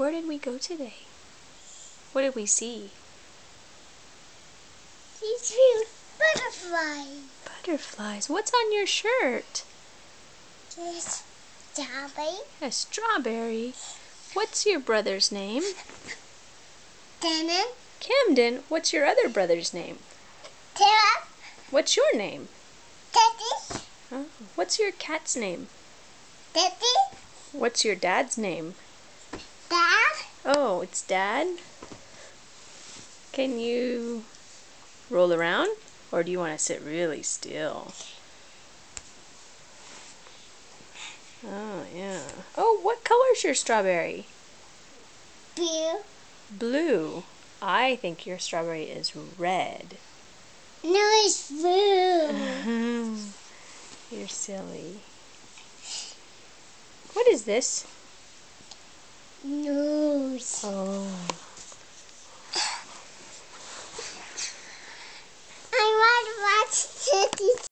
Where did we go today? What did we see? These two butterflies. Butterflies. What's on your shirt? This strawberry. A strawberry. What's your brother's name? Denon. Camden. What's your other brother's name? Tara. What's your name? Teddy. Oh. What's your cat's name? Teddy. What's your dad's name? Dad. Oh, it's Dad? Can you roll around? Or do you want to sit really still? Oh, yeah. Oh, what color's your strawberry? Blue. Blue. I think your strawberry is red. No, it's blue. You're silly. What is this? Nose. Oh. I want to watch Teddy.